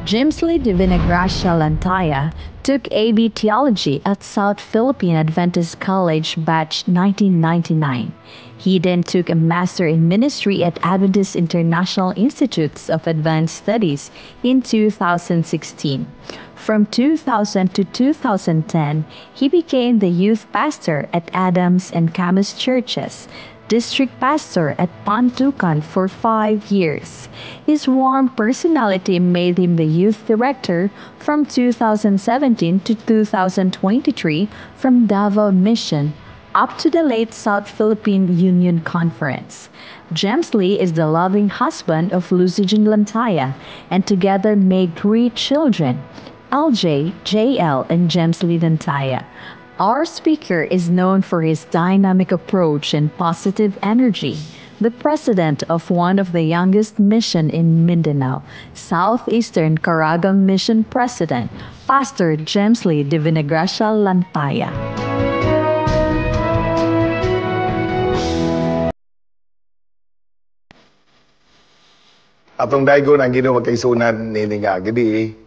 James Lee Divina Gracia Lantaya took AB Theology at South Philippine Adventist College batch 1999. He then took a Master in Ministry at Adventist International Institutes of Advanced Studies in 2016. From 2000 to 2010, he became the youth pastor at Adams and Camus Churches, district pastor at Pantukan for 5 years. His warm personality made him the youth director from 2017 to 2023 from Davao Mission up to the late South Philippine Union Conference. James Lee is the loving husband of Lucy Jean Lantaya and together made 3 children, LJ, JL, and James Lee Lantaya. Our speaker is known for his dynamic approach and positive energy. The president of one of the youngest mission in Mindanao, Southeastern Caraga Mission President, Pastor James Lee Divina Gracia Lantaya. Atong daygon ang Ginoo magkaisunan nini nga gabi.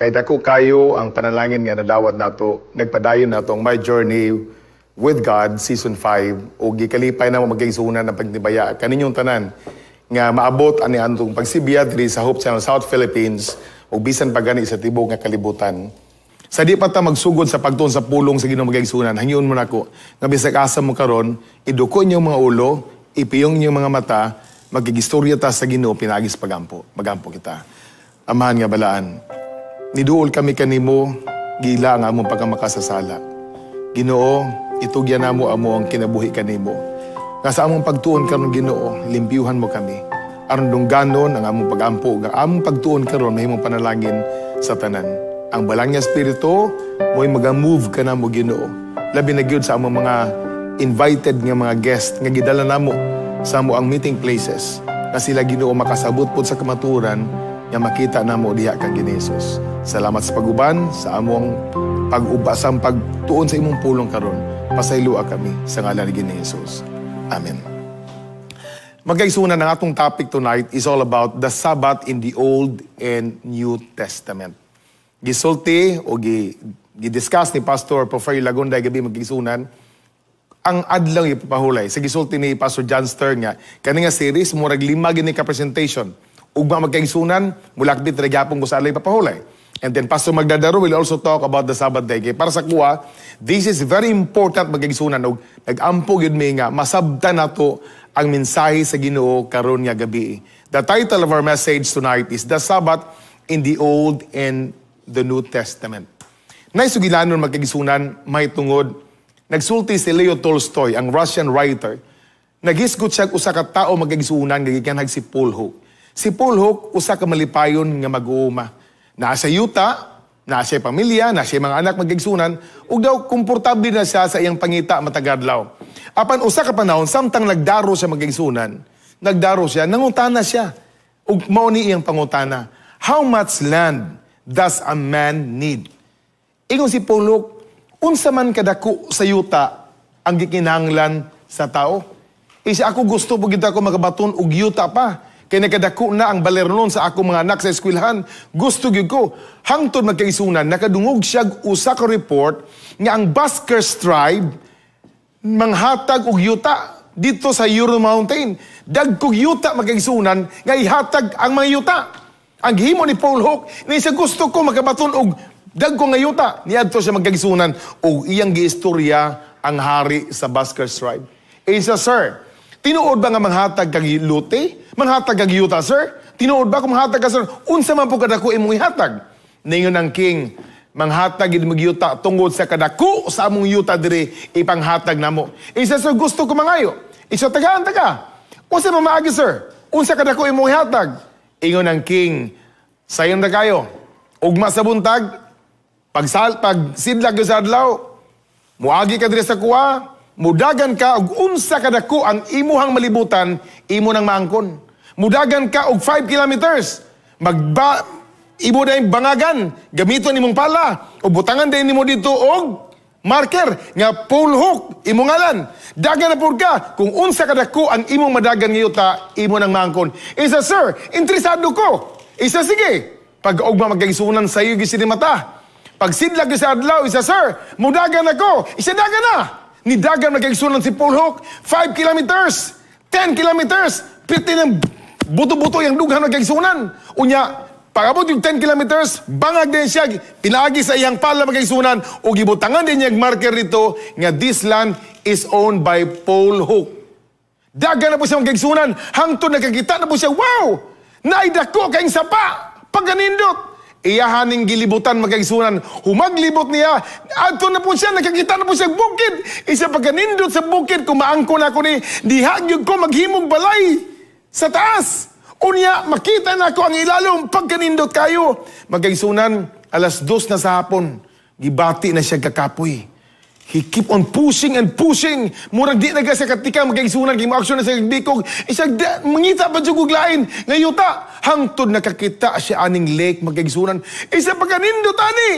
Kay dako kayo ang panalangin nga nadawat nato, nagpadayon natong My Journey with God Season 5 o gikalipay na magkaisunan ng pagtibaya kaninyong tanan nga maabot ani antong pagsibiyad diri sa Hope Channel South Philippines o bisan pa gani sa tibok nga kalibutan. Sa di pa ta magsugod sa pagtuon sa pulong sa Ginoo magkaisunan, hangyon mo nako nga bisag asa mo karon, iduko niyo mga ulo, ipiyong niyo mga mata, magigistorya ta sa Ginoo pinagis pagampo. Magampo kita. Amahan nga balaan. Niduol kami kanimo, gila ang among pagkamakasasala. Ginoo, itugyan namo amo ang kinabuhi kanimo. Nga sa among pagtuon karon Ginoo, limpyuhan mo kami. Aron dungganon ang among pagampo, ang among pagtuon karon mahimong panalangin sa tanan. Ang balang nga espiritu mo'y maga-move ka namo Ginoo. Labi na gyud sa among mga invited nga mga guest nga gidala namo sa amo ang meeting places. Na sila Ginoo makasabot pod sa kamaturan nga makita namo diha kang Ginesus. Salamat sa paguban, sa among pag-ubasang pagtuon sa imong pulong karon. Pasaylua kami sa ngalan ni Ginesus. Amen. Magkaisunan ang atong topic tonight is all about the Sabbath in the Old and New Testament. Gisulti o gidiscuss ni Pastor Porfirio Lagonday gabi magkaisunan ang adlaw ipapahulay. Sa gisulti ni Pastor John Stern nga, kani nga series, murag 5 gini ka presentation. Ugma magkaisunan, mulakbit na gyapon ko sa alay papahulay. And then Pastor Magdadaro will also talk about the Sabbath day. Kaya para sa kuha, this is very important magkaisunan. Nag-ampo yun may nga, masabta na to ang mensahe sa Ginoo karon nga gabi. The title of our message tonight is The Sabbath in the Old and the New Testament. Naisugilanon magkaisunan, may tungod, nagsulti si Leo Tolstoy, ang Russian writer. Naghisgot siya usa ka tao magkaisunan, gagikanhag si Paul Hook. Si Paul Hook, usa ka malipayon nga mag-uuma. Nasa yuta, nasa pamilya, nasa mga anak magigsunan, ug daw komportable na siya sa iyang pangita matagadlaw. Apan usa ka panahon, samtang nagdaro siya magigsunan, nagdaro siya, nangutana siya. Ug mao ni iyang pangutana, how much land does a man need? Ingon si Paul Hook, unsa man kadako sa yuta ang gikinahanglan sa tao? Isa ako gusto pugid ako magabaton og yuta pa. Kaya nakadako na ang balernon sa akong mga anak sa eskwelahan. Gusto gyud ko. Hangtod magkaisunan, nakadungog siya usa ka report nga ang Baskers tribe manghatag og yuta dito sa Ural Mountain. Dagkog yuta magkaisunan nga ihatag ang mga yuta. Ang gihimo ni Paul Hook, na isa gusto ko magabaton og dagko nga yuta. Niadto siya magkaisunan og iyang giistorya ang hari sa Baskers tribe. Isa, sir, tinuod ba nga manghatag kag lute? Manghatag kag yuta, sir? Tinuod ba kung manghatag ka, sir? Unsa man po kadako imong ihatag? Ningon ang king, manghatag gid mo yuta tungod sa kadako sa among yuta diri ipanghatag namo. Isa, sir, gusto ko mangayo. Isa, tagaan. Unsa man maagi, sir? Unsa kadako imong ihatag? Ingon ang king, sayon na kayo. Ugma sa buntag, pagsidlag sa adlaw, muagi ka diri sa kuwa, mudagan ka og unsa kadako ang imuhang malibutan, imo nang maangkon. Mudagan ka og 5 kilometers. Imo na yung bangagan, gamiton imong pala, o butangan din nimo dito og marker nga Paul Hook, imong ngalan. Dagan na pud ka, kung unsa kadako ang imong madagan nga yuta, imo nang maangkon. Isa, sir, interesado ko. Isa, sige. Pag-ugma magkaigsunan sa iyo gisin mata. Pag sidlag sa adlaw, isa, sir, mudagan ako. Isa dagan na. Ni dagan magkaigsunan si Paul Hook, 5 kilometers, 10 kilometers, 15 ng buto-buto yung dughan magkaigsunan. Unya, pag-abot yung 10 kilometers, bangag din siya, pinaagi sa iyang pala magkaigsunan, o gibutangan din niya marker dito, nga this land is owned by Paul Hook. Dagan na po siya magkaigsunan, hangtod nakakita na po siya, wow! Naidako kayong sapa, pagganindot. Iyahaning gilibutan magkaigsunan, humaglibot niya, ato na po siya, nakakita na po siya bukid. Isa pagganindot sa bukid, kumaangko na ako ni, dihagyog ko maghimog balay sa taas. Unya, makita na ako ang ilalong pagkanindot kayo. Magkaigsunan, 2:00 na sa hapon, gibati na siya kakapoy. He keep on pushing and pushing. Murag di na sa katika magkaigsunan, action na sa bikog. Isang mangita pa siya guglain. Ngayuta, hangtod nakakita siya aning lake magkaigsunan. Isa pagkanindot ani.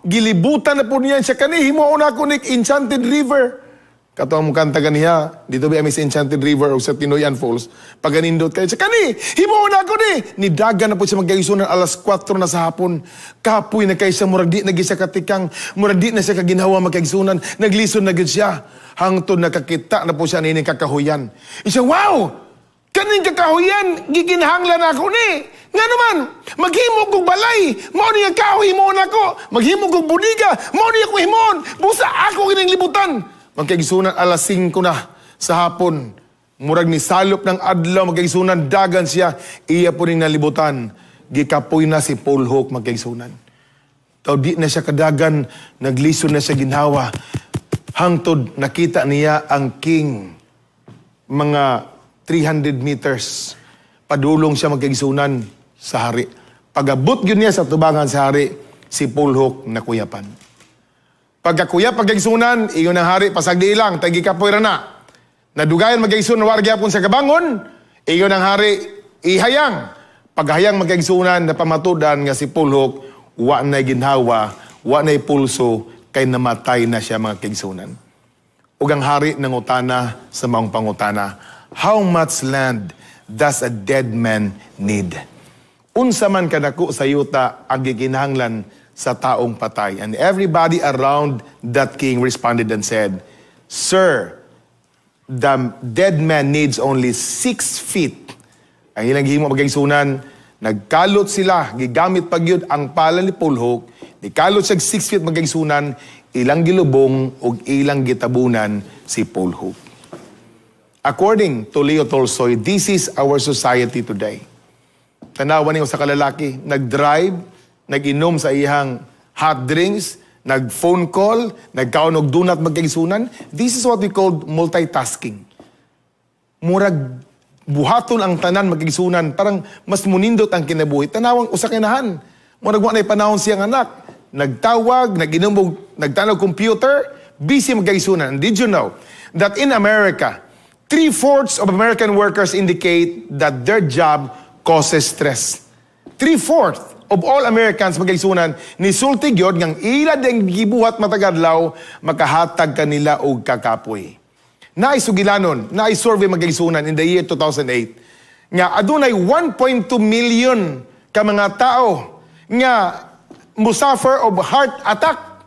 Gilibutan na po niya siya kani. Himuon ako ni Enchanted River. Kato ang mukanta ganiya, dito ba sa Enchanted River o sa Tinoyan Falls, paganindot kayo sa kani, himuon ako ni, nidagan na po siya magkaigsunan 4:00 na sa hapon, kapoy na kayo siya, murag di na siya katikang, murag di na siya kaginawa magkaigsunan, naglison na gid siya, hangtod nakakita na po siya nining kakahuyan. Isa, wow! Kaning kakahuyan, giginhanglan ako ni. Nga naman, maghimog kong balay, mao niya kahoy, himoon ako, maghimog kong budiga, mao niya ko himoon, busa ako kining libutan. Magkaigsunan 5:00 na sa hapon. Murag ni salop ng adlaw, magkaigsunan, dagan siya. Iya po rin nalibutan. Gikapoy na si Paul Hook magkaigsunan. Tao di na siya kadagan, naglison na siya ginhawa. Hangtod, nakita niya ang king. Mga 300 meters. Padulong siya magkaigsunan sa hari. Pagabot yun niya sa tubangan sa hari, si Paul Hook nakuyapan. Pagkakuya, pagkaigsunan, iyon ang hari, pasagdi lang, tagi kapoy na. Nadugayan magkaigsunan, warga po sa kabangon, iyon ang hari, ihayang. Paghayang magkaigsunan, napamatudan nga si Paul Hook, wa na'y ginhawa, wa na'y pulso, kay namatay na siya mga kaigsunan. Ug ang hari nangutana sa maong pangutana, how much land does a dead man need? Unsa man kadako sa yuta ang gikinahanglan sa taong patay. And everybody around that king responded and said, Sir, the dead man needs only 6 feet. Ang ilang gihimo magkaigsunan, nagkalot sila, gigamit pagyud ang pala ni Paul Hook, nikalot siya 6 feet magkaigsunan, ilang gilubong o ilang gitabunan si Paul Hook. According to Leo Tolstoy, this is our society today. Tanawan niyo sa kalalaki, nag-drive, nag-inom sa iyang hot drinks, nag-phone call, nagkaunog dunat magkaigsunan. This is what we call multitasking. Murag buhaton ang tanan magkaigsunan, parang mas munindot ang kinabuhi. Tanawang usakinahan. Murag mo na ipanahon siyang anak. Nagtawag, nag-inom, nagtanaw computer, busy magkaigsunan. Did you know that in America, 3/4 of American workers indicate that their job causes stress. 3/4 of all Americans magkaigsunan ni sulti gyud ngang ila ding gibuhat matagadlaw makahatag kanila og kakapoy. Naisugilanon, survey magkaigsunan in the year 2008 nga adunay 1.2 million ka mga tao nga musuffer of heart attack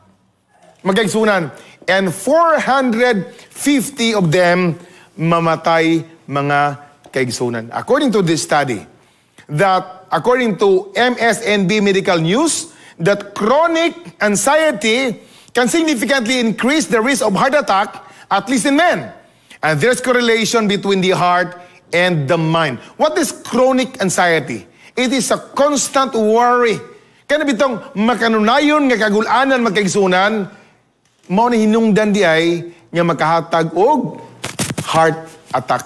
magkaigsunan and 450 of them mamatay mga kaigsunan. According to this study, according to MSNB Medical News, that chronic anxiety can significantly increase the risk of heart attack, at least in men. And there's correlation between the heart and the mind. What is chronic anxiety? It is a constant worry. Kaya bitong makanunayon nga kagulanan magkaigsunan, mao ni hinungdan di ay nga makahatag og heart attack.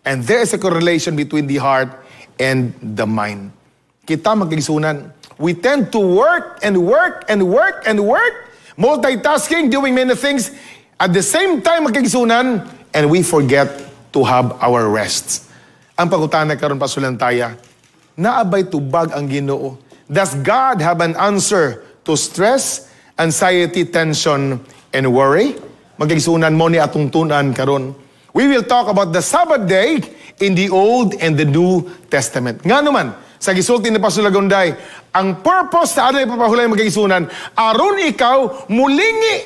And there is a correlation between the heart and the mind. Kita magkaigsunan, we tend to work and work and work and work, multitasking, doing many things at the same time magkaigsunan, and we forget to have our rests. Ang pangutana karon pasulantaya, naabay tubag ang Ginoo. Does God have an answer to stress, anxiety, tension, and worry? Magkaigsunan mo ni atong tunan karon. We will talk about the Sabbath day in the Old and the New Testament. Nga naman, Sa gisulti ni Pastor Lagonday, ang purpose sa anay papahulay magkaigsunan, aron ikaw mulingi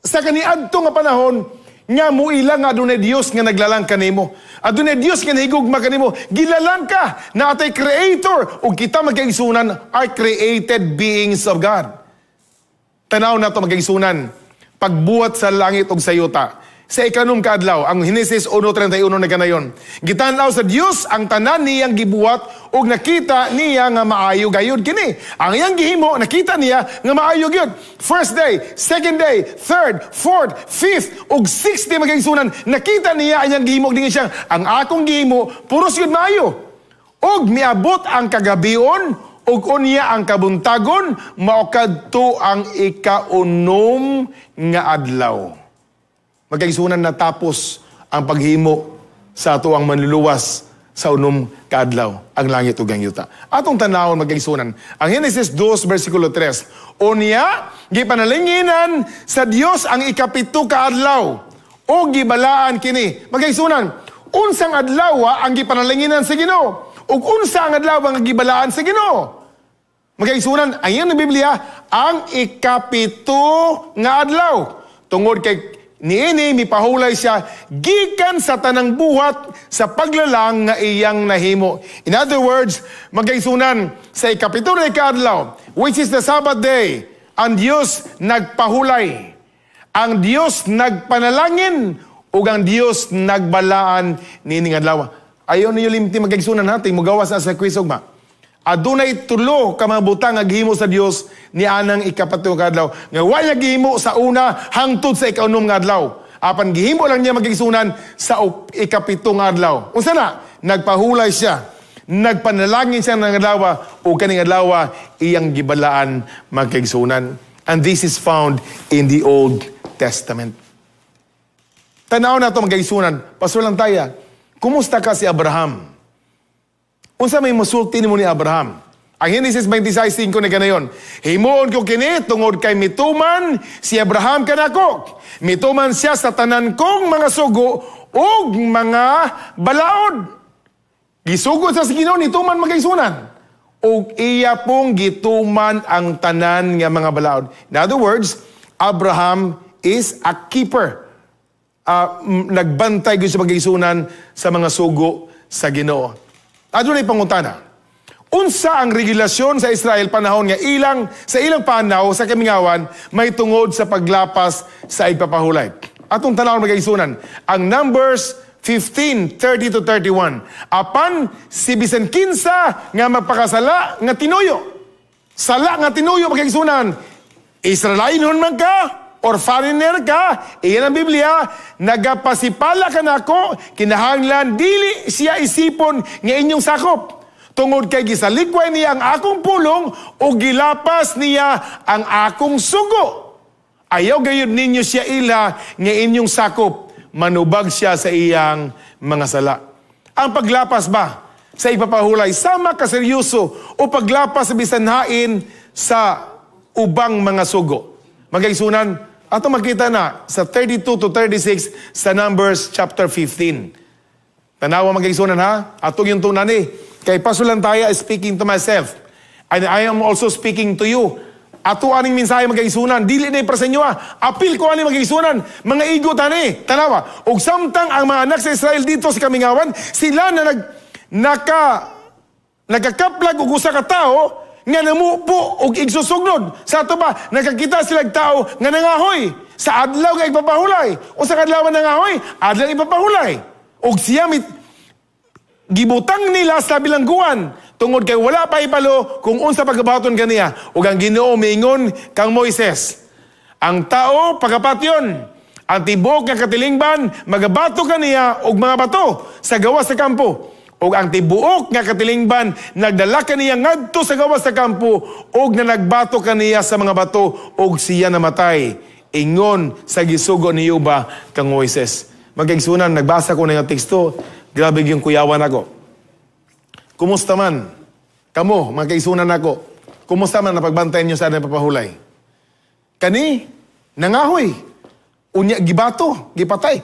sa kaniadto nga panahon, nga muila nga adunay Dios nga naglalang kanimo. Adunay Dios nga nahigugma kanimo. Gilalang ka na atay creator ug kita magkaigsunan are created beings of God. Tanaw na ito magkaigsunan. Pagbuhat sa langit ug sa yuta. Sa ikanom kaadlaw, ang Genesis 1:31 na ganayon. Gitanaw sa Dios ang tanan niyang gibuhat ug nakita niya nga maayo gayud kini. Ang iyang gihimo nakita niya nga maayo gyud. First day, second day, third, fourth, fifth ug sixth day magkaigsunan, nakita niya ang iyang gihimo dinhi siya. Ang akong gihimo puros gyud maayo. Ug miabot ang kagabion ug unya ang kabuntagon, mao kadto ang ikaunom nga adlaw. Magkaigsunan natapos ang paghimo sa ato ang manluluwas sa unom kaadlaw, ang langit ug ang yuta. Atong tanawon magkaigsunan, ang Genesis 2 versikulo 3. Unya, gipanalinginan sa Dios ang ikapito kaadlaw o gibalaan kini. Magkaigsunan, unsang adlaw ang gipanalinginan sa Ginoo ug unsa ang adlaw ang gibalaan sa Ginoo. Magkaigsunan, ayon ng Biblia, ang ikapito nga adlaw. Tungod kay niini mipahulay siya gikan sa tanang buhat sa paglalang nga iyang nahimo. In other words, magkaigsunan sa ikapito nga adlaw, which is the Sabbath day, ang Dios nagpahulay. Ang Dios nagpanalangin ug ang Dios nagbalaan niining adlaw. Ayon niyo limti magkaigsunan natin mugawas sa quiz ugma. Adunay tulo ka mga butang nga gihimo sa Dios ni anang ikapito nga adlaw. Nga wala gihimo sa una hangtod sa ikaunom nga adlaw. Apan gihimo lang niya magigsunan sa ikapito nga adlaw. Unsa na? Nagpahulay siya. Nagpanalangin siya ng adlaw o kaning adlaw iyang gibalaan magigsunan. And this is found in the Old Testament. Tanaw na ito magigsunan. Pastor lang tayo. Kumusta ka si Abraham? Unsa may masulti nimo ni Abraham? Ang Genesis 26:5 na ganayon. Himuon ko kini tungod kay mituman si Abraham kanako. Mituman siya sa tanan kong mga sugo ug mga balaod. Gisugo sa Ginoo nituman magkaigsunan. Ug iya pong gituman ang tanan nga mga balaod. In other words, Abraham is a keeper. Nagbantay gyud sa magkaigsunan sa mga sugo sa Ginoo. Adunay pangutana. Unsa ang regulasyon sa Israel panahon nga sa ilang panaw sa kamingawan may tungod sa paglapas sa igpapahulay. Atong tanawon magkaigsunan, ang Numbers 15:30-31. Apan si bisan kinsa nga magpakasala nga tinuyo. Sala nga tinuyo magkaigsunan. Israelinon man ka or foreigner ka, iyan ang Biblia, nagapasipala ka nako, kinahanglan dili siya isipon nga inyong sakop. Tungod kay gisalikway niya ang akong pulong o gilapas niya ang akong sugo. Ayaw gayud ninyo siya ila nga inyong sakop, manubag siya sa iyang mga sala. Ang paglapas ba sa ipapahulay, sama kaseryoso o paglapas sa bisan hain sa ubang mga sugo. Magkaigsunan, ato makita na sa 32-36 sa Numbers chapter 15. Tanawa magkaigsunan ha? Atong yung tunani. Kay Pastor Lantaya is speaking to myself. And I am also speaking to you. Ato aning mensahe magkaigsunan. Dili na para sa inyo ha. Apil ko aning magkaigsunan. Mga igo tani. Tanawa. Og samtang ang mga anak sa Israel dito sa kamingawan, sila na nagkakaplag og usa ka tao nga namupo og igsusugnod. Sa ato ba, nakakita silang tao nga nangahoy sa adlaw nga ipapahulay. O sa adlaw nga nangahoy, adlaw ipapahulay. Og siya gibutang nila sa bilangguan tungod kay wala pa ibalo kung unsa pagkabaton kaniya. Og ang Ginoo miingon kang Moises, ang tao pagapatyon, ang tibok nga katilingban magabato kaniya og mga bato sa gawas sa kampo. O ang tibuok nga katilingban, nagdala kaniya ngadto sa gawas sa kampo, o na nagbato kaniya sa mga bato, o siya namatay. Ingon sa gisugo ni Yuba kang Moises. Magkaigsunan, nagbasa ko na yung teksto, grabe yung kuyawan ako. Kumusta man? Kamo, magkaigsunan ako. Kumusta man napagbantayan nyo sa napapahulay? Kani, nangahoy. Unya, gibato, gipatay.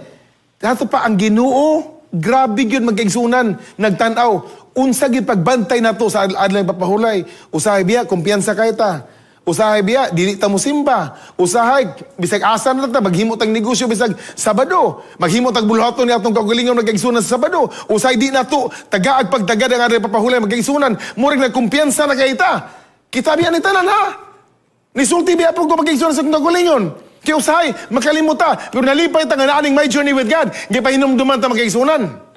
Dato pa ang Ginoo, grabe yun magkaigsunan, nagtanaw. Unsa gid pagbantay nato sa adlaw papahulay. Usahay biya, kumpiyansa kay ta. Usahay biya, dili ta mo simba. Usahay, bisag asa na ta, maghimo tag negosyo bisag Sabado. Maghimo tag bulhaton ni atong kaugalingon magkaigsunan sa Sabado. Usahay di nato, tagaag pagtagad ang adlaw papahulay magkaigsunan. Murag nagkumpiyansa na kay ta. Kita biya ni tanan ha. Nisulti biya po ko magkaigsunan sa kaugalingon. Kaya usahay, makalimuta. Pero nalipay ta nga naaning my journey with God. Gipahinumduman ta magkaigsunan.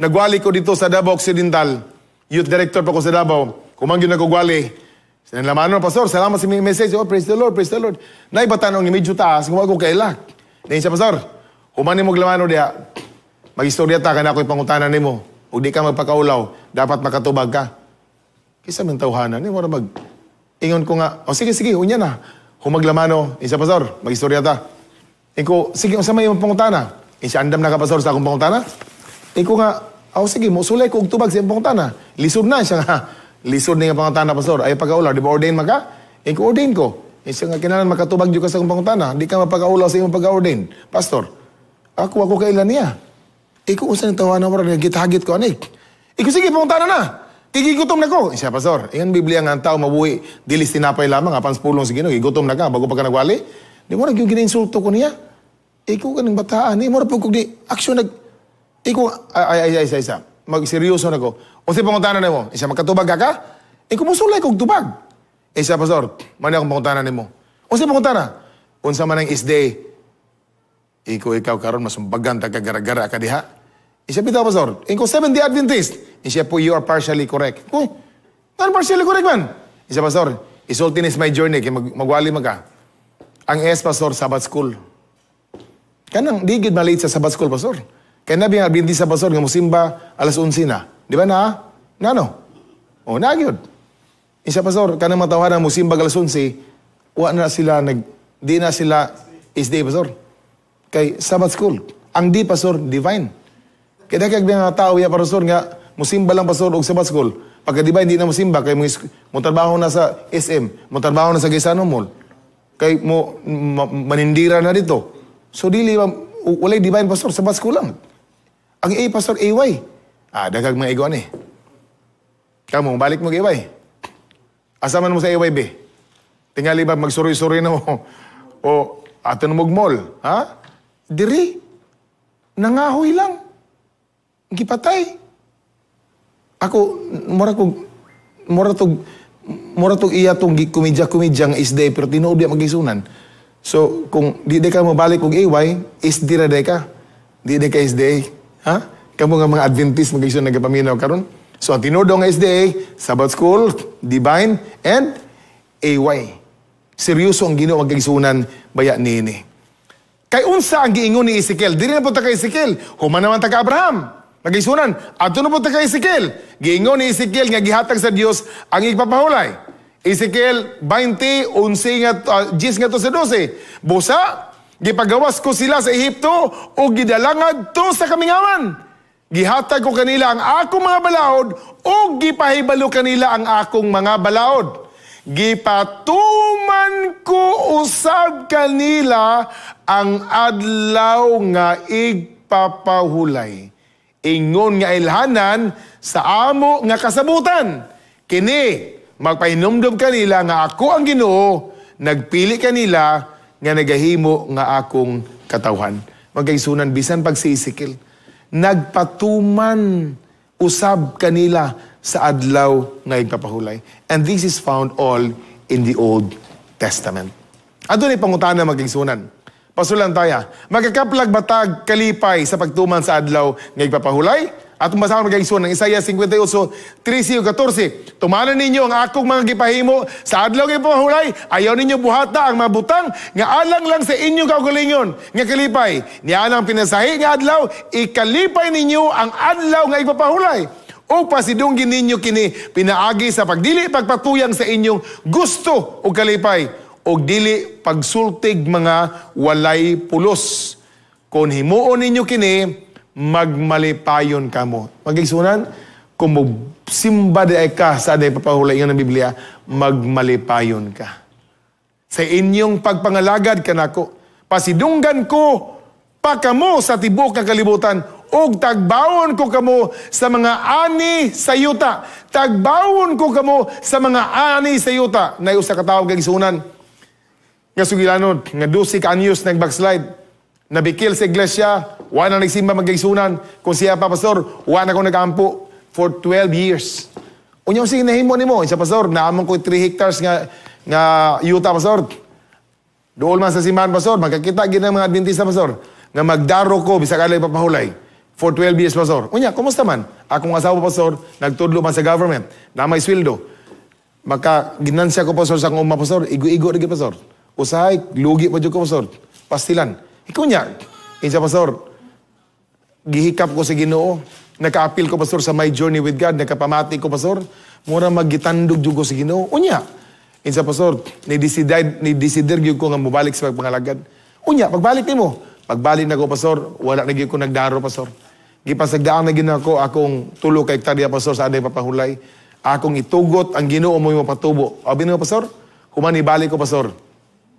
Nagwali ko dito sa Davao Occidental. Youth director pa ko sa Davao. Kumangyo na ko gwali. Sinalaman Pastor, salamat sa message. Oh, praise the Lord, praise the Lord. Naibatanong ni medyo taas, kung ako kailak. Nahin siya, Pastor, humani mo glamano diya, mag-istorya ta, kana ako'y pangutanan ni mo. O di ka magpakaulaw, dapat makatubag ka. Kisa man tawhanan, ni mo mag... Ingon ko nga, oh sige, unya na. Humaglamano, isa Pastor, mag-istorya ta. Iko, sige, sa may pangutana. Isa andam na ka, Pastor, sa akong pangutana. Iko nga, oh sige, musulay ko og tubag sa iyong pangutana. Lisod na siya nga. Lisod na yung pangutana, Pastor. Ay pagkaulaw, di ba ordain maka? Iko ordain ko. Isa nga kinalan makatubag yung ka sa akong pangutana. Di ka mapagkaulaw sa iyong pagka-ordain. Pastor, ako kailan niya. Iko usan yung tawanan mo rin, gitagit ko, anik. Iko sige, pangutana na. Kikigutom na ko. Isa, Pastor, iyan Biblia nga ang tao mabuhi, dilis tinapay lamang, apang pulong si Ginoo, gigutom na ka, bago pa ka nagwali. Di mo yung gina-insulto ko niya. Iko ka ng bataan, di mo kung di, aksyon Iko, isa. Magseryoso na ko. O si pangutanan mo, isa makatubag ka? Iko mo sulay kong tubag. Isa, Pastor, mani akong pangutanan mo. O si pangutanan, unsa man ang isday, ikaw karon masumbagan, tagagara-gara ka diha. Isa bitaw, Pastor, iko 7th Adventist. Isa po, you are partially correct. Uy, not partially correct man. Isa, Pastor, isultin is my journey, kaya magwali ka. Ang S, Pastor, Sabbath School. Kanang, di gid maliit sa Sabbath School, Pastor. Kaya nabi nga, binti sa Pastor, nga musimba, alas 11 na. Di ba na? Nano? O, nagyod. Isa, Pastor, kanang matawanan, musimba, alas 11, di na sila isday, Pastor. Kay Sabbath School. Ang di, Pastor, divine. Kaya kaya mga tao, ya, Pastor, nga, musimba lang, Pastor, o Sabbath School. Pagka divine, di na musimba, kay mo trabaho na sa SM, mo trabaho na sa Gaisano Mall, kay mo manindira na dito. So, dili, walay divine, Pastor, Sabbath School lang. Ang A, Pastor, AY. Dagag mga iguan eh. Kamu, balik mo kay AY. Asaman mo sa AY, be. Tingali ba, magsuri-suri na mo. O, ato na mall. Ha? Diri. Nangahoy lang. Gipatay. Ako, mura tog iya tong kumidya-kumidya nga isday, pero tinuod diya magisunan. So, kung di ka mo balik kong AY, isdira day ka. Di ka isday. Ha? Kamu nga mga Adventist mag-isyon nagapaminaw karon. So, ang tinuod nga SDA, Sabbath School, Divine, and AY. Seryoso ang Ginoo mag-igsunan baya nini. Kay unsa ang giingon ni Ezekiel? Dili na po ta kay Ezekiel. Human naman ta ka Abraham. Mag-igsunan. Ato na po ta kay Ezekiel. Giingon ni Ezekiel nga gihatag sa Dios ang igpapahulay. Ezekiel 20, 11 nga to sa 12. Busa, gipagawas ko sila sa Ehipto o gidalangad to sa kamingawan. Gihatag ko kanila ang akong mga balaod o gipahibalo kanila ang akong mga balaod. Gipatuman ko usab kanila ang adlaw nga igpapahulay. Ingon nga ilhanan sa amo nga kasabutan. Kini, magpahinumdum kanila nga ako ang Ginoo, nagpili kanila nga nagahimo nga akong katawhan. Magkaisunan, bisan pag si Ezekiel, nagpatuman usab kanila sa adlaw nga igpapahulay. And this is found all in the Old Testament. Ato ni pangutana magkaisunan. Pasulan tayo, magkakaplag batag kalipay sa pagtuman sa adlaw nga igpapahulay? Atong basahan magkaisunan ng Isaiah 58, 13-14. Tumanan ninyo ang akong mga gipahimo sa adlaw nga ipamahulay. Ayaw ninyo buhata ang mga butang nga alang lang sa inyong kaugalingon nga kalipay. Niyan ang pinasahi nga adlaw, ikalipay ninyo ang adlaw nga ipapahulay. O pasidunggin ninyo kini pinaagi sa pagdili pagpatuyang sa inyong gusto o kalipay. O dili pagsultig mga walay pulos. Kung himuon ninyo kini, magmalipayon ka mo. Magigsunan, kung simba di ay ka sa aday papahulay ng Biblia, magmalipayon ka. Sa inyong pagpangalagad ka nako, pasidunggan ko pa kamo sa tibok ng kalibutan ug tagbawon ko kamo sa mga ani sa yuta. Tagbawon ko kamo sa mga ani sa yuta. Na usa ka tawo kay gisunan nga sugilanon nga 12 ka anyos nag-backslide. Nabikil sa iglesia, wala na nagsimba magkaigsunan. Kung siya pa, pastor, wala na akong nag-ampo for 12 years. Unyong sige nahimo ni mo, isa pastor, naamon ko 3 hectares nga yuta, pastor. Dool man sa simbahan, pastor, magkakita gina mga Adventista, pastor, nga magdaro ko, bisag alay papahulay, for 12 years, pastor. Unya, kumusta man? Akong asawa, pastor, nagtudlo man sa government, na may sweldo. Ginansya ko, pastor, sa akong umma, pastor, igo-igo rin, pastor. Usahay, lugi pa dyan ko, pastor. Pastilan. Ikaw niya, isa pastor, gihikap ko sa Ginoo, naka-appeal ko pastor sa My Journey with God, nakapamati ko pastor, mura maggitandog dyan ko sa Ginoo. Unya, isa pastor, ni-desider gyud ko nga mubalik sa pagpangalagad. Unya, pagbalik ni mo, pagbalik na ko pastor, wala na gyud ko nagdaro pastor. Gipasagdaan na gyud ako, akong 3 ka hektarya pastor sa aday papahulay. Akong itugot ang Ginoo mo yung patubo. Abi na pastor, human ibalik ko pastor.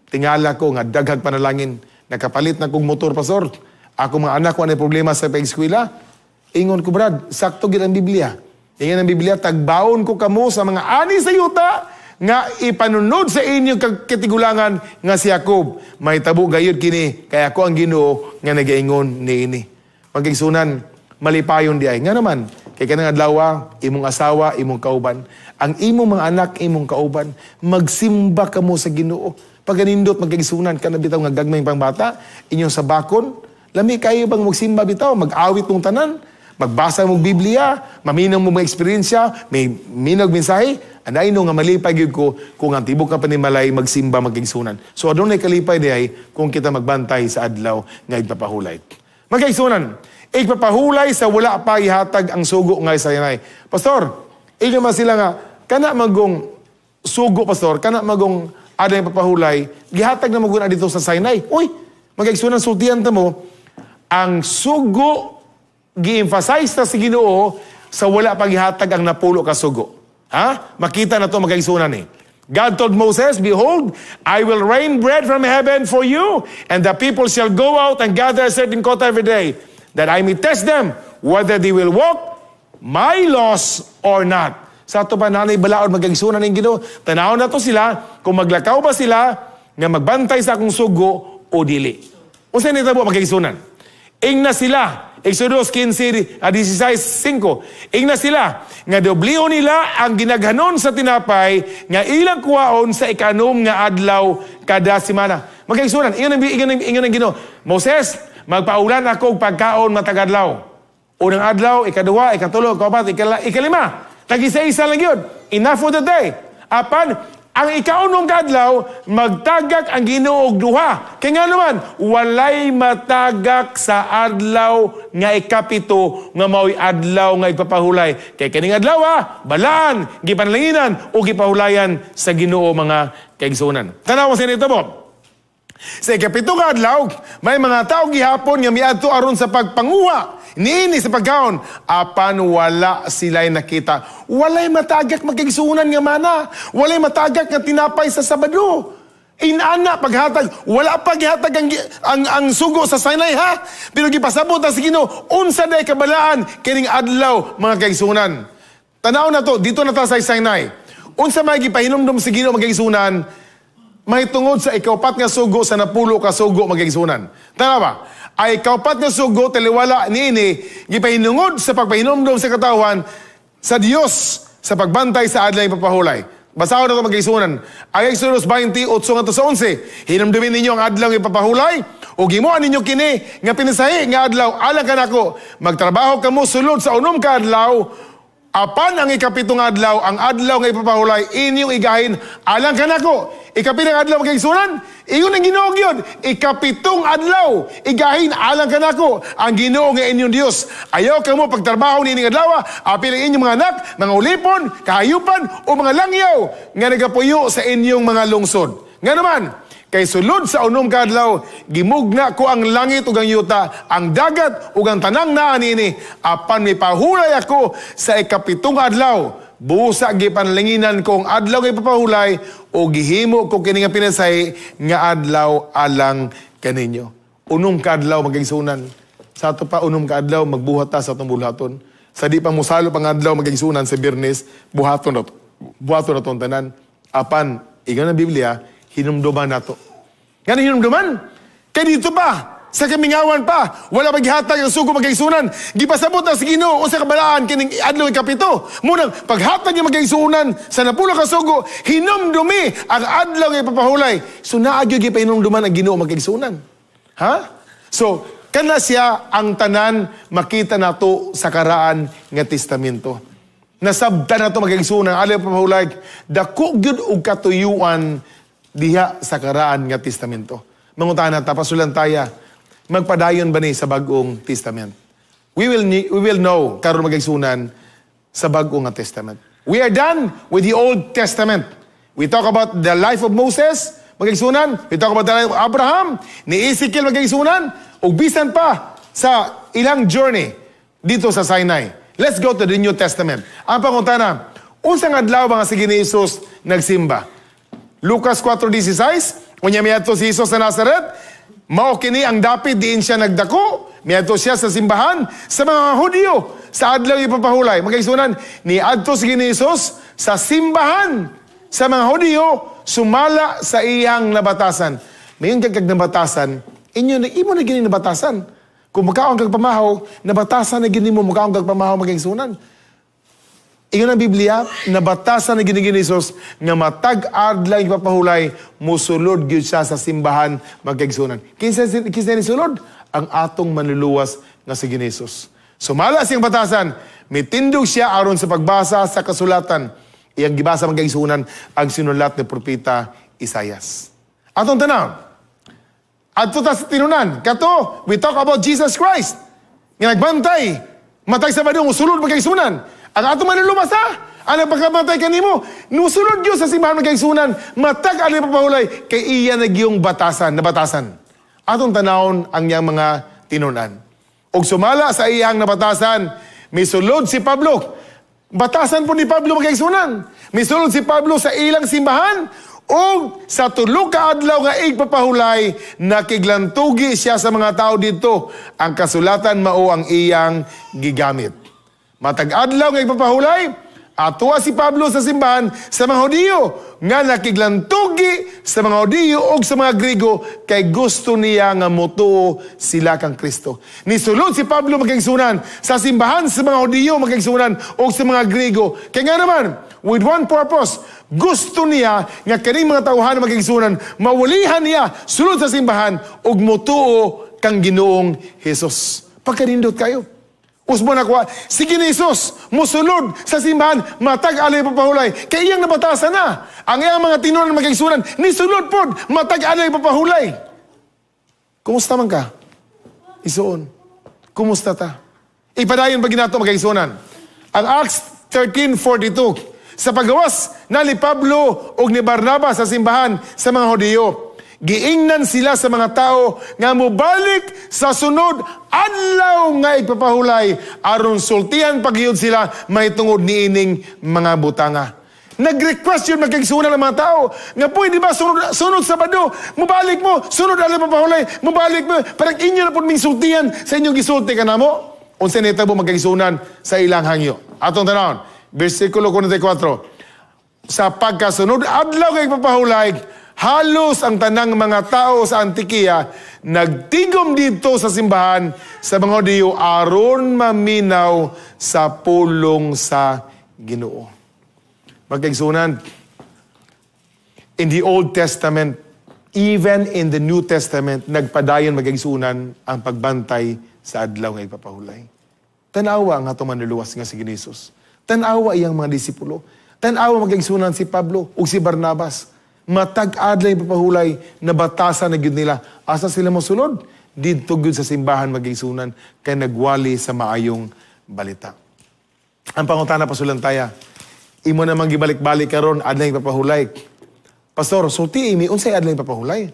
Tingala ko nga daghag panalangin. Nakapalit na kong motor, pastor. Ako mga anak ko, ano problema sa pag-eskwela? Ingon ko, Brad, sakto gid ang Biblia. Ingon ang Biblia, tagbaon ko kamo sa mga ani sa yuta nga ipanunod sa inyong katigulangan nga si Jacob. May tabo gayud kini, kaya ako ang Ginoo nga nagaingon niini. Pagkigsunan, malipayon di ay. Nga naman, kay kanang adlaw, imong asawa, imong kauban, ang imong mga anak, imong kauban, magsimba kamo sa Ginoo. Pag ganindot, magkagisunan ka na bitaw nga gagmayng pang bata, inyong sabakon, lami kayo bang magsimba bitaw, mag-awit mong tanan, magbasa mong Biblia, maminaw mong mga eksperyensya, may minag mensahe, anay no nga malipay gyud ko kung ang tibok ka panimalay magsimba magkagisunan. So adunay kalipay di ay kung kita magbantay sa adlaw nga igpapahulay. Magkagisunan, igpapahulay sa wala pa ihatag ang sugo nga Sinai. Pastor, inyo man sila nga, kana magong sugo, pastor, kana magong ada yung papahulay, gihatag na maguna dito sa Sinai. Uy, mag-eksunan sultihan ta mo, ang sugo, gi-emphasize ta si Ginoo sa wala paghihatag ang napulo ka sugo. Ha? Makita na to mag-eksunan eh. God told Moses, behold, I will rain bread from heaven for you, and the people shall go out and gather a certain quota every day, that I may test them, whether they will walk my laws or not. Sa ato pa nanay balaod magagisunan ng Ginoo. Tanaw na to sila kung maglakaw ba sila nga magbantay sa akong sugo o dili. Unsa ni tabo magagisunan? Ingna sila. Exodus 15:16. Ingna sila nga dobliho nila ang ginaghanon sa tinapay nga ilang kuwaon sa ikanom nga adlaw kada semana. Magagisunan. Ingon ang Ginoo. Moses, magpaulan ako og pagkaon matag adlaw. Unang adlaw, ikaduha, ikatulo, ikapat, ikalima. Tag-isa-isa lang yun. Enough for the day. Apan, ang ikaunong kadlaw, magtagak ang Ginoo og duha. Kaya nga naman, walay matagak sa adlaw nga ikapito nga mao'y adlaw nga ipapahulay. Kaya kaning adlaw, balaan, gipanlanginan o gipahulayan sa Ginoo mga kaigsunan. Tanaw mo sinito mo. Sa ikapitong adlaw, may mga tao gihapon nga miadto aron sa pagpanguha niini sa pagkaon, apan wala sila'y nakita. Walay matagak magkaigsunan nga mana. Walay matagak nga tinapay sa Sabado. Inana paghatag, wala pa gihatag ang sugo sa Sinai ha. Pero gipasabot na si Ginoo, unsa day kabalaan kining adlaw mga kaigsunan. Tanaw na to, dito na ta sa Sinai. Unsa may gipahinumdum si Ginoo mga kaigsunan, may tungod sa ikaupat nga sugo sa napulo ka sugo mga kaigsunan. Tanaw ba? Ay kaupat nga sugo taliwala niini gipahinungod sa pagpahinomdom sa katawan sa Dios sa pagbantay sa adlaw ng papahulay. Basahon na ito mag-isunan. Ay Exodus 28:11. Hinumdumin ninyo ang adlaw ng papahulay o gimuan ninyo kini nga pinasahi nga adlaw alang kanako. Magtrabaho kamo sulod sa unom ka adlaw. Apan ang ikapitong adlaw, ang adlaw nga ipapahulay, inyong igahin alang kanako. Ikapitong adlaw magkaigsunan, iyon ang Ginoo yun. Ikapitong adlaw, igahin alang kanako. Ang Ginoo nga inyong Dios. Ayaw ka mo pagtrabaho ni inyong adlaw, apil ang inyong mga anak, mga ulipon, kahayupan, o mga langyaw nga nagapuyo sa inyong mga lungsod. Nga naman, kay sulod sa unom ka adlaw, gimugna ko ang langit ug ang yuta, ang dagat ug ang tanang naa niini, apan may pahulay ako sa ikapitong adlaw. Busa gipanlanginan ko ang adlaw nga ipapahulay o gihimo ko kini nga pinasay nga adlaw alang kaninyo. Unom ka adlaw magigsunan. sa ato pa unom ka adlaw magbuhat ta sa atong bulhaton. Sa di pa musalo pang adlaw magigsunan sa Biyernes, buhaton na tong tanan. Apan igan ang Biblia, hinumduman nato. Ngano hinumduman? Kay dito pa, sa kamingawan pa, wala maghihatag ang sugo magigsunan. Gipasabot na sa Ginoo o sa kabalaan kining adlaw ikapito. Munang paghatag yung magigsunan sa napulo ka sugo, hinumdumi ang adlaw nga ipapahulay. So naagyo gipahinumduman ang Ginoo magigsunan. Ha? So kana siya ang tanan makita nato sa karaan nga testamento. Nasabtan nato magigsunan adlaw ipapahulay, dako gyud og katuyuan diha sa karaan nga testamento. Mangutahan ta pasulan taya. Magpadayon ba ni sa bagong testament? We will know karon magigsunan sa bagong testament. We are done with the Old Testament. We talk about the life of Moses, magigsunan. We talk about the life of Abraham, ni Ezekiel magigsunan, ug bisan pa sa ilang journey dito sa Sinai. Let's go to the New Testament. Ang pangutana, unsang adlaw ba nga si Jesus nagsimba? Lucas 4:16, unya miadto si Jesus sa Nazareth, mao kini ang dapit diin siya nagdako, miadto siya sa simbahan sa mga Hudyo sa adlaw ipapahulay. Magigsunan ni adto si Jesus sa simbahan sa mga Hudyo sumala sa iyang nabatasan. Mayon kag nabatasan, inyo na imo na gini nabatasan. Kung makaon kag pamahaw, nabatasan na gini mo makaon kag pamahaw magigsunan. Ingon ang Biblia, nabatasan na ginigin ni Jesus nga matag adlaw ipapahulay, musulod gyud siya sa simbahan magkaigsunan. Kinsa ni sulod? Ang atong manluluwas nga si Jesus. Sumala siyang batasan, mitindog siya aron sa pagbasa sa kasulatan. Iyang gibasa magkaigsunan ang sinulat ni propeta Isaias. Atong tanaw, adto ta sa tinunan, kato, we talk about Jesus Christ. Nga nagbantay, matag sa badong usulod magkaigsunan. Ang ato manluluwas ang pagkamatay kanimo, nusulod yun sa simbahan magkaigsunan, matag ang ipapahulay, kay iya nagyong nabatasan. Atong tanawon ang iyang mga tinunan. Og sumala sa iyang nabatasan, misulod si Pablo. Batasan po ni Pablo magkaigsunan. Misulod si Pablo sa ilang simbahan, o sa tulo ka adlaw nga igpapahulay, nakiglantugi siya sa mga tao dito. Ang kasulatan mao ang iyang gigamit. Matag adlaw nga ipapahulay, atuwa si Pablo sa simbahan sa mga Hudyo nga nakiglantugi sa mga Hudyo o sa mga Grigo kay gusto niya nga motuo sila kang Kristo. Nisulod si Pablo magkaigsunan sa simbahan sa mga Hudyo magkaigsunan o sa mga Grigo. Kaya nga naman, with one purpose, gusto niya nga kaning mga tauhan magkaigsunan, mawalihan niya sulod sa simbahan o motuo kang Ginoong Jesus. Pagkanindot kayo. Usmo na kuha, sige ni Jesus, musunod sa simbahan, matag alay papahulay. Kaya iyang nabatasan na. Ang iyang mga tinunan magkaigsunan, nisunod po, matag alay papahulay. Kumusta man ka? Isuon. Kumusta ta? Ipadayon ba ginato magkaigsunan? Ang Acts 13:42, sa pagawas na ni Pablo o ni Barnabas sa simbahan sa mga Hudyo, giingnan sila sa mga tao nga mubalik sa sunod adlaw nga ipapahulay aron sultihan pagyud sila mahitungod niining mga butanga. Nag-request yun magkaigsunan ng mga tao nga pwede ba sunod Sabado mubalik mo, sunod adlaw ipapahulay mubalik mo, parang inyo na po ming sultihan sa inyong gisulti ka na mo. Unsa nita mo magkaigsunan sa ilang hangyo. Atong tanawon, versikulo 44, sa pagkasunod adlaw nga ipapahulay, halos ang tanang mga tao sa Antikia nagtigom dito sa simbahan sa mga Hudyo aron maminaw sa pulong sa Ginoo. Magkaigsunan, in the Old Testament, even in the New Testament, nagpadayon magkaigsunan ang pagbantay sa adlaw nga ipapahulay. Tanawa ang atong manluluwas nga si Jesus. Tanawa iyang mga disipulo. Tanawa magkaigsunan si Pablo o si Barnabas. Matag adlay papahulay na batasan na gyud nila. Asa sila mosulod? Didto gyud sa simbahan magigsunan kay nagwali sa maayong balita. Ang pangutana pasulantaya, imo namang gibalik-balik karon adlay papahulay. Pastor, sulti imi unsay adlay papahulay?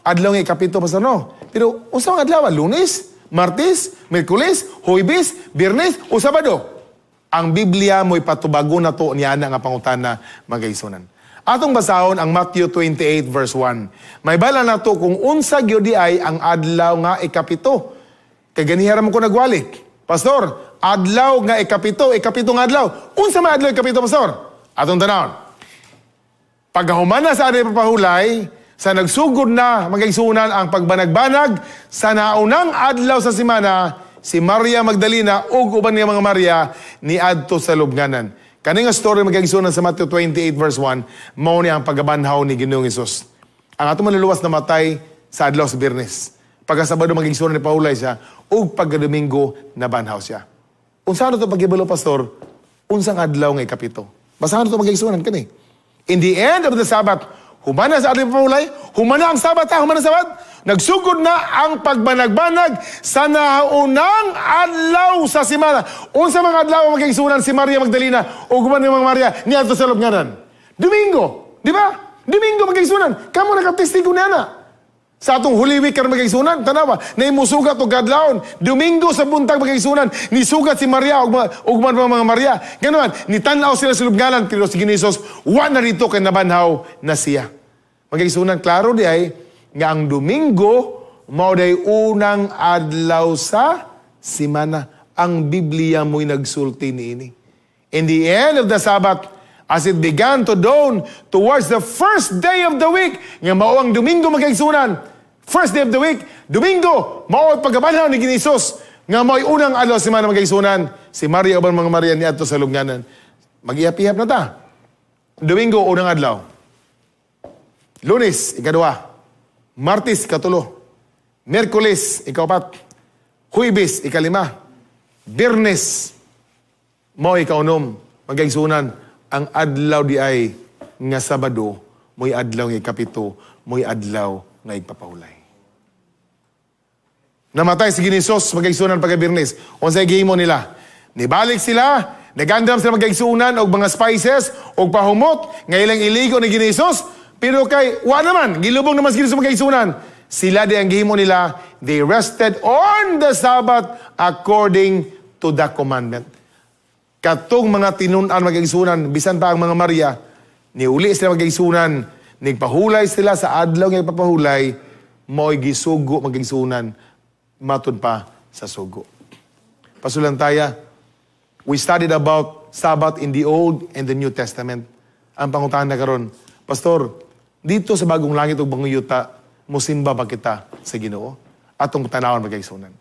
Adlaw nga kapito pastor no. Pero unsa ang adlaw? Lunes, Martes, Miyerkules, Huwebes, Biyernes o Sabado? Ang Biblia mo'y patubago na to niya nga pangutana magigsunan. Atong basahon ang Matthew 28 verse 1. May bala na to kung unsa gyud ay ang adlaw nga ikapito. Kay ganiharam ko nagwalik. Pastor, adlaw nga ikapitong adlaw. Unsa may adlaw ikapito, Pastor? Atong tanawon. Paghahumana sa adlaw papahulay, sa nagsugod na magaigsunan ang pagbanag-banag, sa naunang adlaw sa semana, si Maria Magdalena ug uban nga mga Maria ni adto sa lubnganan. Kani nga story magaigsunan sa Matthew 28 verse 1, mao ni ang pagbanhaw ni Ginoong Hesus. Ang ato manluluwas na matay sa adlaw sa Biyernes. Pagkasabado magiigsunan ni Paulay siya ug pagkadomingo na banhaw siya. Unsa to pagibalo, Pastor? Unsang adlaw nga ikapito? Basahan to magiigsunan kani. In the end of the Sabbath, humana sa adlaw Paulay, humana ang Sabbath, humana sa Sabbath. Nagsugod na ang pagbanag-banag sa naunang adlaw sa semana. Unsa mga adlaw magiigsunan si Maria Magdalena ug uban nga mga Maria ni adto sa lubnganan? Domingo, di ba? Domingo magiigsunan. Kamo nakatestigo na na. Sa atong Holy Week karon magiigsunan, tanawa, naimusugat og adlawon. Domingo sa buntag magiigsunan, ni sugat si Maria ug mga Maria. Ganoon, ni tan-aw sila sa lubnganan pero si Hesus wa na rito kay nabanhaw na siya. Magiigsunan klaro di ay nga ang Domingo mao day unang adlaw sa semana. Ang Biblia mo'y nagsulti niini. In the end of the Sabbath, as it began to dawn towards the first day of the week, nga mao ang Domingo magaigsunan. First day of the week, Domingo, mao ang pagkabanhaw ni Hesus, nga mao'y unang adlaw sa semana magaigsunan. Si Maria uban mga Maria ni adto sa lubnganan. Mag-ihap-ihap na ta. Domingo, unang adlaw. Lunes, ikadua. Martes, ikatulo. Merkules, ikaapat. Huwebes, ikalima. Biyernes, mao ikaunom. Magaigsunan. Ang adlaw di ay nga Sabado, mo'y adlaw nga ikapito, mo'y adlaw nga igpapahulay. Namatay si Hesus magaigsunan pagka-Biyernes. Unsay gihimo nila? Nibalik sila, nagandam sila magaigsunan og mga spices og pahumot nga ilang iligo ni Hesus, pero kay wa naman gilubong naman si Hesus magaigsunan. Sila di ang gihimo nila, they rested on the Sabbath according to the commandment. Katong mga tinunan magaigsunan, bisan pa ang mga Maria, niuli sila magaigsunan, nigpahulay sila sa adlaw nga ipapahulay, mo'y gisugo magaigsunan, matun pa sa sugo. Pasulantaya, we studied about Sabbath in the Old and the New Testament. Ang panguntahan na karon, Pastor, dito sa bagong langit o bagong yuta, musimba ba kita sa Ginoo? Atong tanawan magaigsunan.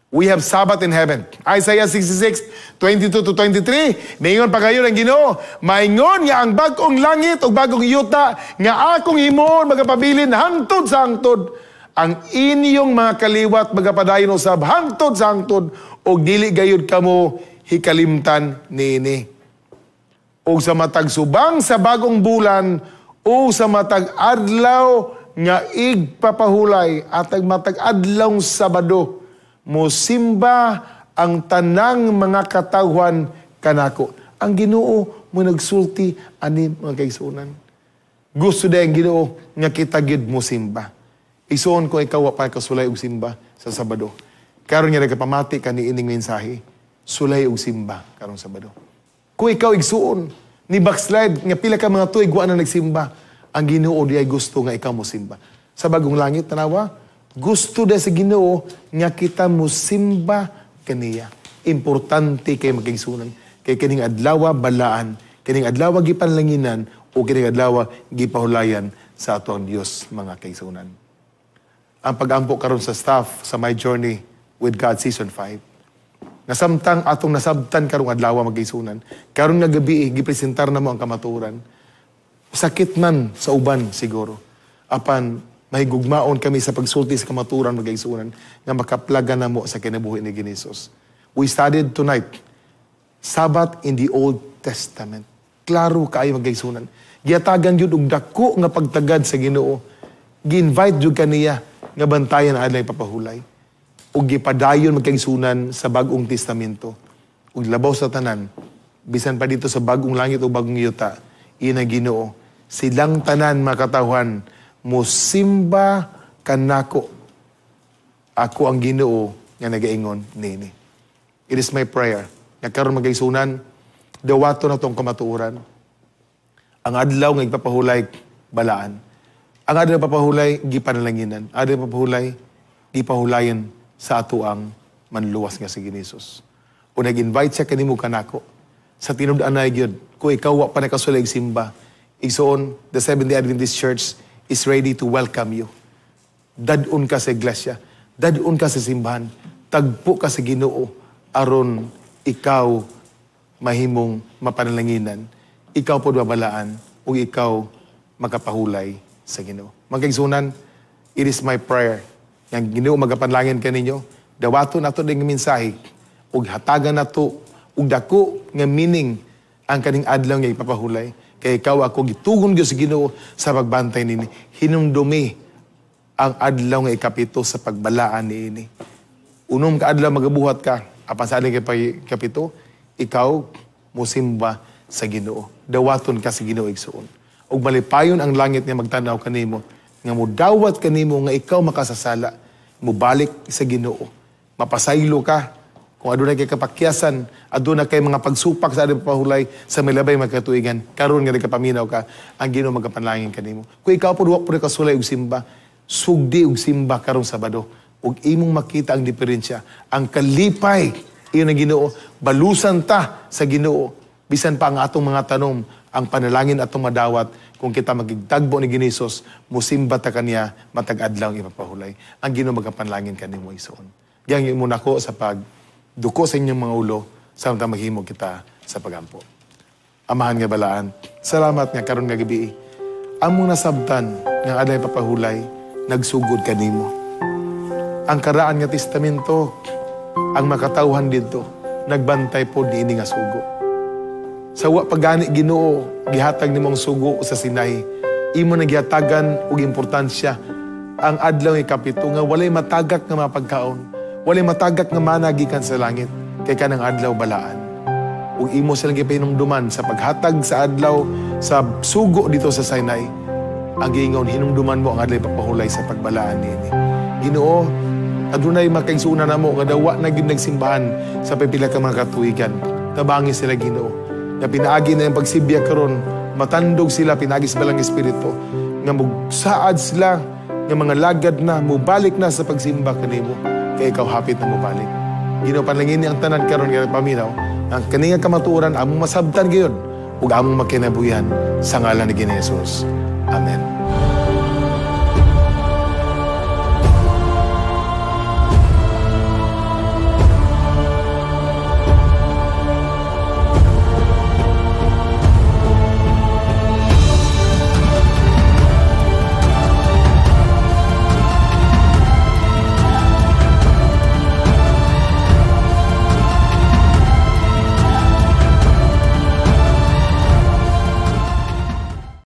We have Sabbath in heaven. Isaiah 66, 22 to 23. Maingon pa kayo ng Ginoo. Maingon nga ang bagong langit o bagong yuta nga akong himuon magapabilin hangtod sa hangtod. Ang inyong mga kaliwat magapadayon usab hangtod sa hangtod og dili gayud kamo hikalimtan niini. Og sa matag subang sa bagong bulan o sa matag adlaw nga igpapahulay at matag adlaw Sabado, mosimba ang tanang mga katawhan kanako. Ang Ginoo mo nagsulti ani mga kaigsunan. Gusto day ang Ginoo nga kita gid mosimba. Isuon ko ikaw pa kasulay og simba sa Sabado. Karon nga nagapamati ka ni ining mensahe, sulay og simba karong Sabado. Kung ikaw igsuon ni backslide nga pila ka mga tuig wa na nagsimba, ang Ginoo di ay gusto nga ikaw mosimba. Sa bagong langit tanawa, gusto da sa Ginoo nga kita mosimba kaniya. Importante kay magkaigsunan. Kay kining adlaw balaan, kining adlaw gipanlanginan o kining adlaw gipahulayan sa aton Dios mga kaigsunan. Ang pag-ampo karon sa staff sa My Journey with God Season 5. Nasamtang atong nasabtan karong adlaw magkaigsunan. Karon nga gabi gipresentar na mo ang kamaturan. Sakit man sa uban siguro. Apan mahigugmaon kami sa pagsulti sa kamaturan magkaigsunan nga makaplaga na mo sa kinabuhi ni Hesus. We studied tonight Sabbath in the Old Testament. Klaro kaayo magkaigsunan. Giatagan jud og dako nga pagtagad sa Ginoo. Gi-invite jud kaniya nga bantayan ang adlay papahulay. O gipadayon magkaigsunan sa bagong testamento. O labaw sa tanan, bisan pa dito sa bagong langit o bagong yuta, ina Ginoo, silang tanan makatawhan, mosimba kanako. Ako ang Ginoo nga nagaingon nini. It is my prayer. Nagkaroon magkaigsunan, dawato na tong kamatuoran. Ang adlaw nga ipapahulay, balaan. Ang adlaw papahulay, gipanalanginan. Adlaw papahulay, gipahulayan sa ato ang manluwas nga si Ginisus. O nag-invite siya kanimo kanako. Sa tinud-an na gyud, kung ikaw wa pa nakasulay simba, igsoon, the Seventh-day Adventist Church is ready to welcome you. Dadun ka sa iglesia, dadun ka sa simbahan, tagpo ka sa Ginoo, aron ikaw mahimong mapanalanginan, ikaw po babalaan, o ikaw makapahulay sa Ginoo. Mga kaigsunan, it is my prayer, yang Ginoo magapanlangin kaninyo, dawato nato ding mensahe, ug hatagan nato ug dako nga meaning ang kaning adlaw nga ipapahulay. Kay ikaw ako gitugon gyud sa Ginoo sa pagbantay nini. Hinumdumi ang adlaw nga ikapito sa pagbalaan niini. Unom ka adlaw magabuhat ka, apan sa adlaw kay kapito, ikaw musimba sa Ginoo. Dawaton ka sa Ginoo igsoon. Ug malipayon ang langit nga magtanaw kanimo, nga mudawat kanimo nga ikaw makasasala, mubalik sa Ginoo. Mapasaylo ka. Kung adunay kay kapakyasan, adunay kay mga pagsupak sa adong pahulay sa milabay magkatuigan, karon nga nagkapaminaw ka, ang Ginoo magapanlangin kanimo. Kung ikaw po pud kasulay og simba, sugdi og simba karong Sabado, ug imong makita ang diferensya, ang kalipay iyon ang Ginoo, balusan ta sa Ginoo, bisan pa ang atong mga tanom, ang panalangin atong madawat, kung kita magigtagbo ni Ginisus, musimba ta kaniya matag adlaw ipapahulay. Ang Ginoo magapanlangin kanimo igsoon. Diyan mo nako sa duko sa inyong mga ulo, samtang maghimo kita sa pagampo. Amahan nga balaan, salamat nga karon nga gabi. Among nasabtan nga aday papahulay, nagsugod kanimo. Ang karaan nga testamento, ang makatawhan dito, nagbantay po diini nga sugo. Sa wa pagani Ginoo, gihatag nimong sugo sa Sinai, imo na gihatagan og importansya ang adlaw nga kapito nga walay matagak nga mapagkaon. Walay matagak nga mana gikan sa langit, kay kanang adlaw balaan. Ug imo silang gipahinumduman sa paghatag sa adlaw sa sugo dito sa Sinai. Ang giingon hinumduman mo ang adlaw papahulay sa pagbalaan niini. Ginoo, adunay makaigsuuna namo nga dawa na gyud nagsimbahan sa pipila ka mga katuigan. Tabangi sila Ginoo. Nga pinaagi na yung pagsibya karon, matandog sila pinagi sa balang espiritu. Nga mugsaad sila nga mga lagad na mubalik na sa pagsimba kanimo. Kaya ikaw hapit na mubalik. Ginoo panalangin ang tanan karon nga paminaw, ang kaninga kamatuoran among masabtan gayon ug among makinabuhian sa ngalan ni Ginoong Hesus. Amen.